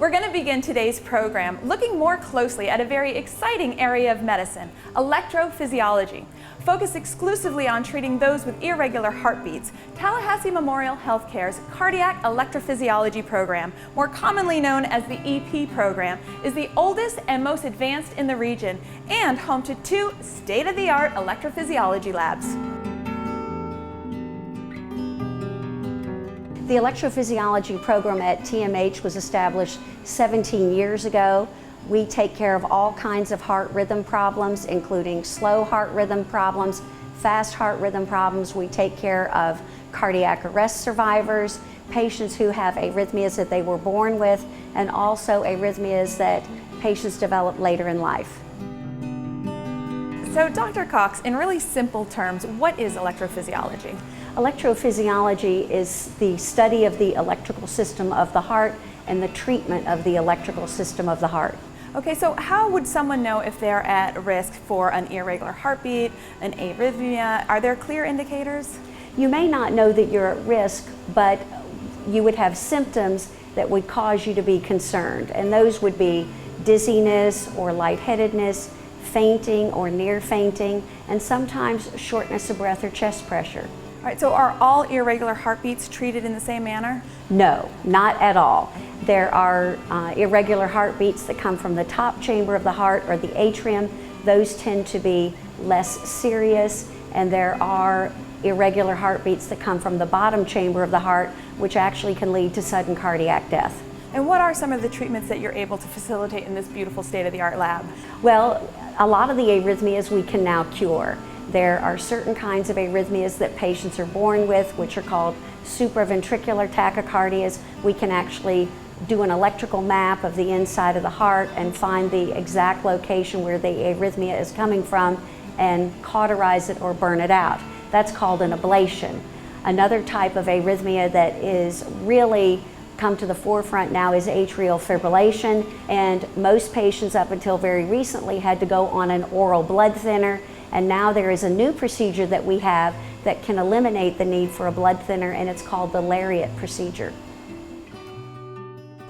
We're going to begin today's program looking more closely at a very exciting area of medicine, electrophysiology. Focused exclusively on treating those with irregular heartbeats, Tallahassee Memorial HealthCare's Cardiac Electrophysiology program, more commonly known as the EP program, is the oldest and most advanced in the region and home to 2 state-of-the-art electrophysiology labs. The electrophysiology program at TMH was established 17 years ago. We take care of all kinds of heart rhythm problems, including slow heart rhythm problems, fast heart rhythm problems. We take care of cardiac arrest survivors, patients who have arrhythmias that they were born with, and also arrhythmias that patients develop later in life. So, Dr. Cox, in really simple terms, what is electrophysiology? Electrophysiology is the study of the electrical system of the heart and the treatment of the electrical system of the heart. Okay, so how would someone know if they're at risk for an irregular heartbeat, an arrhythmia? Are there clear indicators? You may not know that you're at risk, but you would have symptoms that would cause you to be concerned, and those would be dizziness or lightheadedness, fainting or near fainting, and sometimes shortness of breath or chest pressure. All right, so are all irregular heartbeats treated in the same manner? No, not at all. There are irregular heartbeats that come from the top chamber of the heart or the atrium. Those tend to be less serious, and there are irregular heartbeats that come from the bottom chamber of the heart, which actually can lead to sudden cardiac death. And what are some of the treatments that you're able to facilitate in this beautiful state-of-the-art lab? Well, a lot of the arrhythmias we can now cure. There are certain kinds of arrhythmias that patients are born with, which are called supraventricular tachycardias. We can actually do an electrical map of the inside of the heart and find the exact location where the arrhythmia is coming from and cauterize it or burn it out. That's called an ablation. Another type of arrhythmia that is really come to the forefront now is atrial fibrillation, and most patients up until very recently had to go on an oral blood thinner, and now there is a new procedure that we have that can eliminate the need for a blood thinner, and it's called the Lariat Procedure.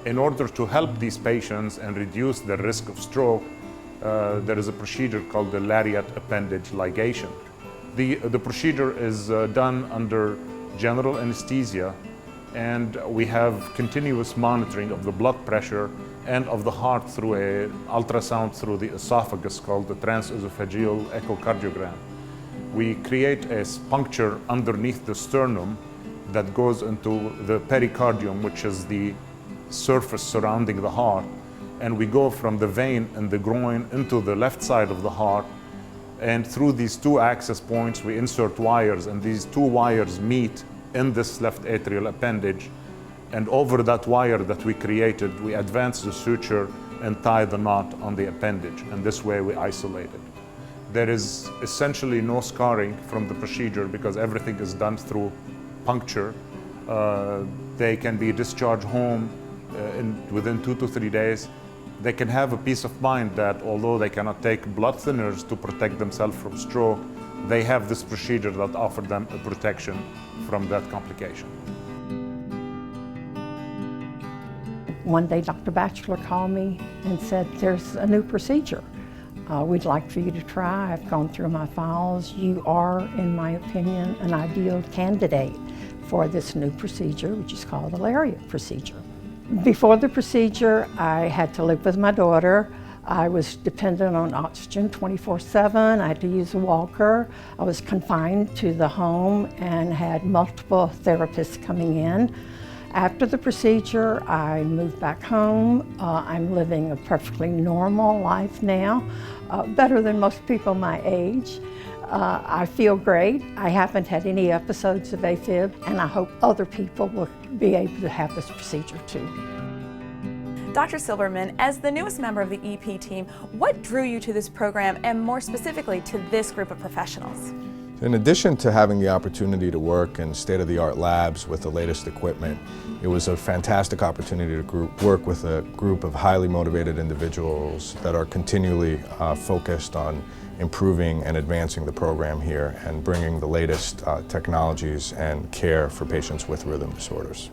In order to help these patients and reduce the risk of stroke, there is a procedure called the Lariat Appendage Ligation. The procedure is done under general anesthesia, and we have continuous monitoring of the blood pressure and of the heart through an ultrasound through the esophagus called the transesophageal echocardiogram. We create a puncture underneath the sternum that goes into the pericardium, which is the surface surrounding the heart, and we go from the vein in the groin into the left side of the heart, and through these 2 access points we insert wires, and these 2 wires meet in this left atrial appendage, and over that wire that we created, we advance the suture and tie the knot on the appendage, and this way we isolate it. There is essentially no scarring from the procedure because everything is done through puncture. They can be discharged home within 2 to 3 days. They can have a peace of mind that although they cannot take blood thinners to protect themselves from stroke, they have this procedure that offers them a protection from that complication. One day Dr. Batchelor called me and said, there's a new procedure we'd like for you to try. I've gone through my files. You are, in my opinion, an ideal candidate for this new procedure, which is called the Lariat Procedure. Before the procedure, I had to live with my daughter. I was dependent on oxygen 24/7. I had to use a walker. I was confined to the home and had multiple therapists coming in. After the procedure, I moved back home. I'm living a perfectly normal life now, better than most people my age. I feel great. I haven't had any episodes of AFib, and I hope other people will be able to have this procedure too. Dr. Silberman, as the newest member of the EP team, what drew you to this program and more specifically to this group of professionals? In addition to having the opportunity to work in state-of-the-art labs with the latest equipment, it was a fantastic opportunity to work with a group of highly motivated individuals that are continually focused on improving and advancing the program here and bringing the latest technologies and care for patients with rhythm disorders.